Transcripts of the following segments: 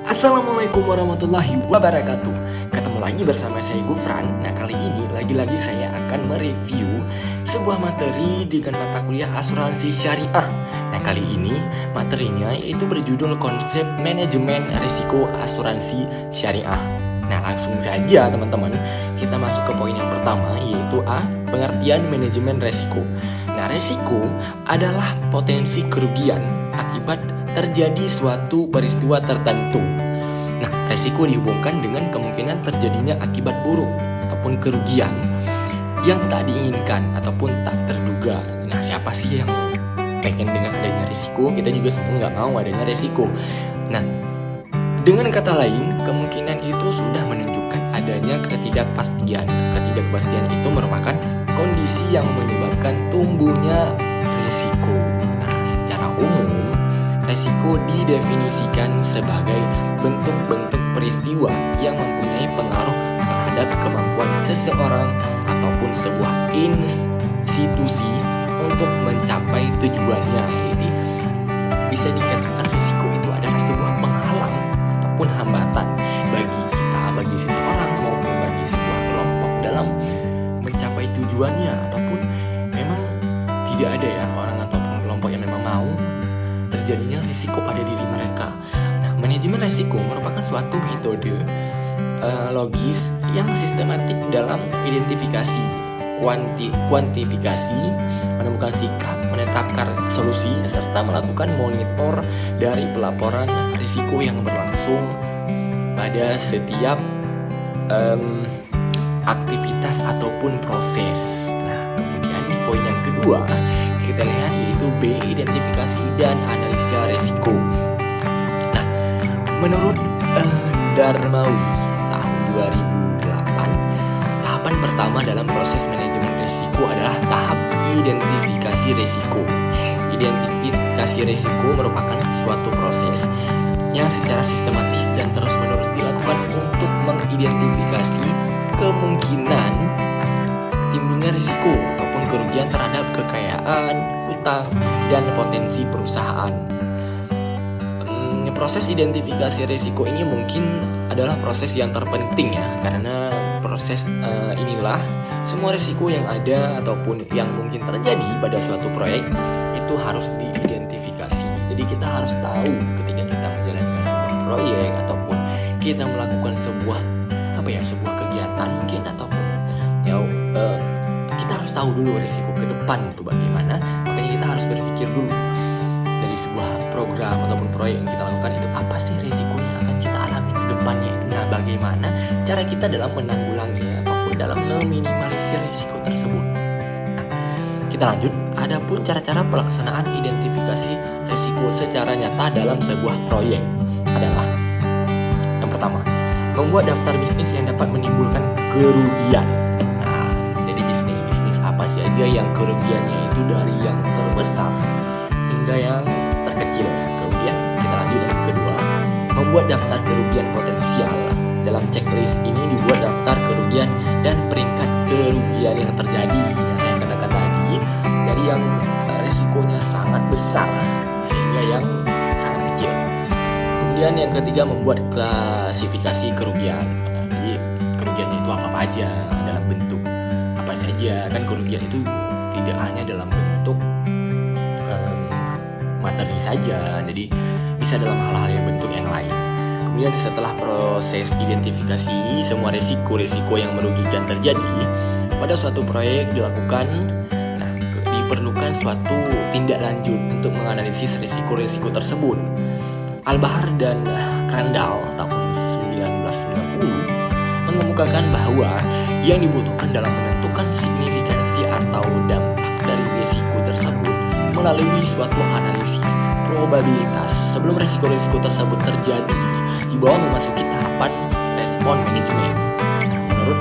Assalamualaikum warahmatullahi wabarakatuh. Ketemu lagi bersama saya Gufran. Nah, kali ini lagi-lagi saya akan mereview sebuah materi dengan mata kuliah asuransi syariah. Nah, kali ini materinya yaitu berjudul konsep manajemen risiko asuransi syariah. Nah, langsung saja teman-teman, kita masuk ke poin yang pertama, yaitu A, pengertian manajemen risiko. Nah, risiko adalah potensi kerugian akibat terjadi suatu peristiwa tertentu. Nah, risiko dihubungkan dengan kemungkinan terjadinya akibat buruk ataupun kerugian yang tak diinginkan ataupun tak terduga. Nah, siapa sih yang pengen dengan adanya risiko? Kita juga semua nggak mau adanya risiko. Nah, dengan kata lain, kemungkinan itu sudah menunjukkan adanya ketidakpastian. Ketidakpastian itu merupakan kondisi yang menyebabkan tumbuhnya risiko. Nah, secara umum, risiko didefinisikan sebagai bentuk-bentuk peristiwa yang mempunyai pengaruh terhadap kemampuan seseorang ataupun sebuah institusi untuk mencapai tujuannya. Jadi, bisa dikatakan risiko itu adalah sebuah penghalang ataupun hambatan bagi kita, bagi seseorang maupun bagi sebuah kelompok dalam mencapai tujuannya, ataupun memang tidak ada ya orang ataupun kelompok yang memang mau terjadinya risiko pada diri mereka. Nah, manajemen risiko merupakan suatu metode logis yang sistematik dalam identifikasi, kuantifikasi, menemukan sikap, menetapkan solusi, serta melakukan monitor dari pelaporan risiko yang berlangsung pada setiap aktivitas ataupun proses. Nah, kemudian di poin yang kedua kita lihat yaitu B, identifikasi dan analisa risiko. Nah, menurut Darmawi tahun 2008, tahapan pertama dalam proses manajemen risiko adalah tahap identifikasi risiko. Identifikasi risiko merupakan suatu proses yang secara sistematis dan terus-menerus dilakukan untuk mengidentifikasi kemungkinan timbulnya risiko ataupun kerugian terhadap kekayaan, hutang, dan potensi perusahaan. Proses identifikasi risiko ini mungkin adalah proses yang terpenting ya, karena proses inilah semua risiko yang ada ataupun yang mungkin terjadi pada suatu proyek itu harus diidentifikasi. Jadi kita harus tahu ketika kita menjalankan sebuah proyek ataupun kita melakukan sebuah sebuah kegiatan mungkin ataupun kita harus tahu dulu risiko ke depan itu bagaimana. Makanya kita harus berpikir dulu dari sebuah program ataupun proyek yang kita lakukan itu apa sih risiko yang akan kita alami ke depannya itu. Nah, bagaimana cara kita dalam menanggulanginya ataupun dalam meminimalisir risiko tersebut. Nah, kita lanjut. Adapun cara-cara pelaksanaan identifikasi risiko secara nyata dalam sebuah proyek adalah yang pertama, membuat daftar bisnis yang dapat menimbulkan kerugian. Nah, jadi bisnis-bisnis apa saja yang kerugiannya itu dari yang terbesar hingga yang terkecil. Kemudian kita lanjut yang kedua, membuat daftar kerugian potensial. Dalam checklist ini dibuat daftar kerugian dan peringkat kerugian yang terjadi. Yang saya katakan tadi, dari yang risikonya sangat besar sehingga yang sangat kecil. Kemudian yang ketiga, membuat klasifikasi kerugian. Nah, jadi kerugiannya itu apa aja, dalam bentuk apa saja. Kan kerugian itu tidak hanya dalam bentuk materi saja, jadi bisa dalam hal-hal yang bentuk yang lain. Kemudian setelah proses identifikasi semua risiko-risiko yang merugikan terjadi pada suatu proyek dilakukan, nah diperlukan suatu tindak lanjut untuk menganalisis risiko-risiko tersebut. Al-Bahar dan Crandall tahun 1990 mengemukakan bahwa yang dibutuhkan dalam menentukan signifikansi atau dampak dari risiko tersebut melalui suatu analisis probabilitas sebelum risiko-risiko tersebut terjadi di bawah memasuki tahapan respon manajemen. Nah, menurut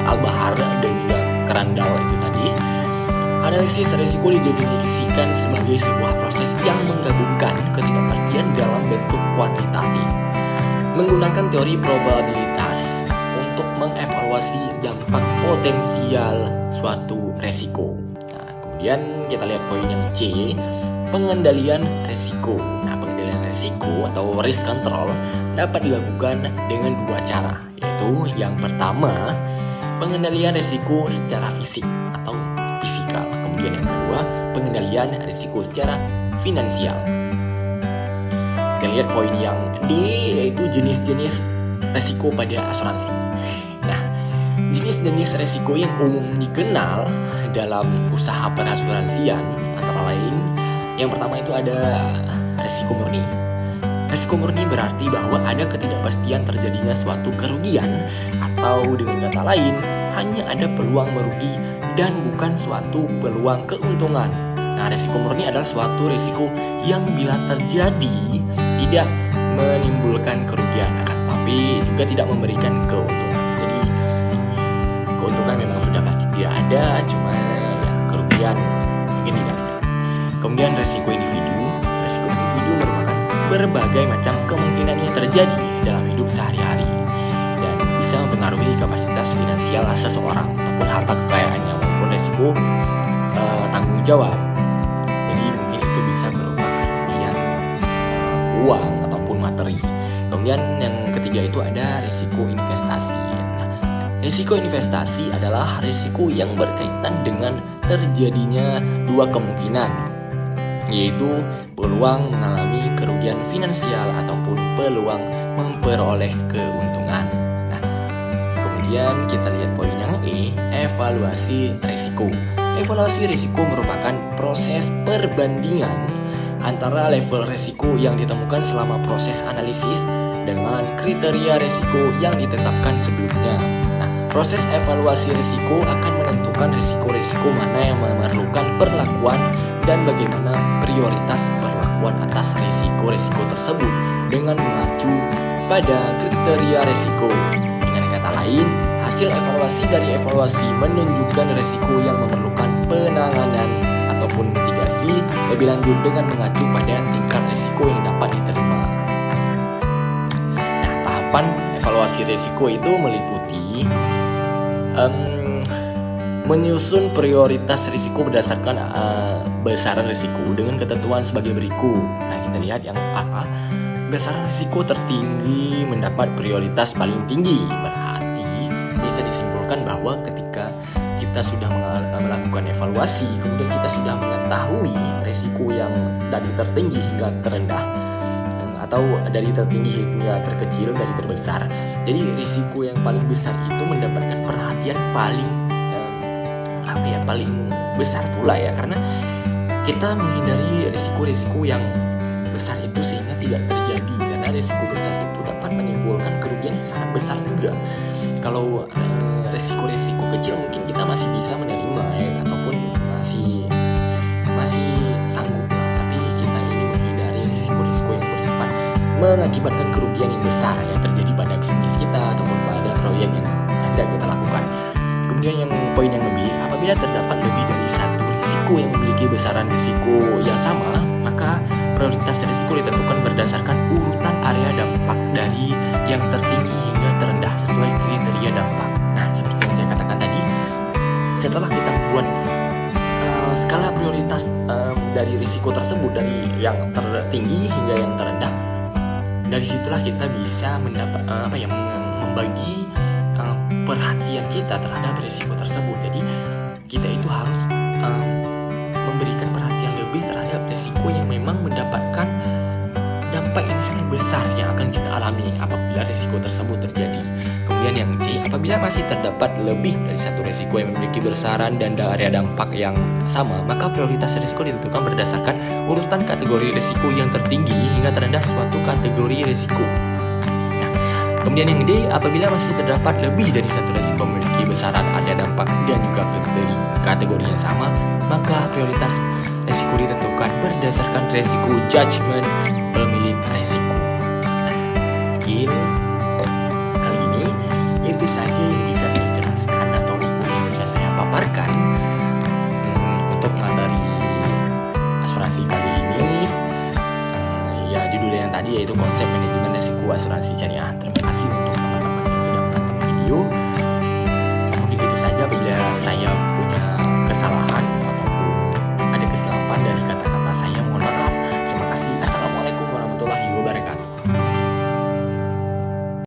Al-Bahar dan juga Crandall itu tadi, analisis risiko didefinisikan sebagai sebuah proses yang menggabungkan ketidakpastian dalam bentuk kuantitatif, menggunakan teori probabilitas untuk mengevaluasi dampak potensial suatu risiko. Nah, kemudian kita lihat poin yang C, pengendalian risiko. Nah, pengendalian risiko atau risk control dapat dilakukan dengan dua cara, yaitu yang pertama, pengendalian risiko secara fisik atau fisikal. Kemudian yang kedua, pengendalian risiko secara finansial. Kita lihat poin yang D, yaitu jenis-jenis risiko pada asuransi. Nah, jenis-jenis risiko yang umum dikenal dalam usaha perasuransian antara lain, yang pertama itu ada risiko murni. Risiko murni berarti bahwa ada ketidakpastian terjadinya suatu kerugian, atau dengan kata lain, hanya ada peluang merugi dan bukan suatu peluang keuntungan. Nah, risiko murni adalah suatu risiko yang bila terjadi tidak menimbulkan kerugian, tapi juga tidak memberikan keuntungan. Jadi keuntungan memang sudah pasti tidak ada, cuma ya kerugian mungkin tidak ada. Kemudian risiko individu. Risiko individu merupakan berbagai macam kemungkinan yang terjadi dalam hidup sehari-hari dan bisa mempengaruhi kapasitas finansial seseorang ataupun harta kekayaannya maupun risiko tanggung jawab. Jadi mungkin itu bisa berupa kerugian uang ataupun materi. Kemudian yang ketiga itu ada risiko investasi. Nah, risiko investasi adalah risiko yang berkaitan dengan terjadinya dua kemungkinan, yaitu peluang mengalami kerugian finansial ataupun peluang memperoleh keuntungan. Nah, kemudian kita lihat poin yang E, evaluasi risiko. Evaluasi risiko merupakan proses perbandingan antara level risiko yang ditemukan selama proses analisis dengan kriteria risiko yang ditetapkan sebelumnya. Nah, proses evaluasi risiko akan menentukan risiko-risiko mana yang memerlukan perlakuan dan bagaimana prioritas perlakuan atas risiko-risiko tersebut dengan mengacu pada kriteria risiko. Dengan kata lain, hasil evaluasi dari evaluasi menunjukkan risiko yang memerlukan penanganan ataupun mitigasi lebih lanjut dengan mengacu pada tingkat risiko yang dapat diterima. Nah, tahapan evaluasi risiko itu meliputi menyusun prioritas risiko berdasarkan besaran risiko dengan ketentuan sebagai berikut. Nah, kita lihat yang A, besaran risiko tertinggi mendapat prioritas paling tinggi. Berarti bisa disimpulkan bahwa ketika kita sudah melakukan evaluasi, kemudian kita sudah mengetahui risiko yang dari tertinggi hingga terendah, atau dari tertinggi hingga terkecil, dari terbesar. Jadi risiko yang paling besar itu mendapatkan perhatian paling besar pula ya, karena kita menghindari risiko-risiko yang besar itu sehingga tidak terjadi, karena risiko besar itu dapat menimbulkan kerugian yang sangat besar juga. Kalau risiko-risiko kecil mungkin kita masih bisa menerima ya, ataupun masih sanggup lah. Tapi kita ini menghindari risiko-risiko yang bersifat mengakibatkan kerugian yang besar yang terjadi pada bisnis kita ataupun pada proyek yang hendak kita lakukan. Kemudian yang poin yang lebih, apabila terdapat lebih dari satu risiko yang memiliki besaran risiko yang sama, maka prioritas risiko ditentukan berdasarkan urutan area dampak dari yang tertinggi hingga terendah sesuai kriteria dampak. Nah, seperti yang saya katakan tadi, setelah kita membuat skala prioritas dari risiko tersebut dari yang tertinggi hingga yang terendah, dari situlah kita bisa mendapat membagi perhatian kita terhadap risiko tersebut. Jadi kita itu harus memberikan perhatian lebih terhadap risiko yang memang mendapatkan dampak yang sangat besar yang akan kita alami apabila risiko tersebut terjadi. Kemudian yang C, apabila masih terdapat lebih dari satu risiko yang memiliki besaran dan area dampak yang sama, maka prioritas risiko ditentukan berdasarkan urutan kategori risiko yang tertinggi hingga terendah suatu kategori risiko. Kemudian yang D, apabila masih terdapat lebih dari satu risiko memiliki besaran area dampak dan juga kategori yang sama, maka prioritas risiko ditentukan berdasarkan risiko judgement pemilik risiko. Mungkin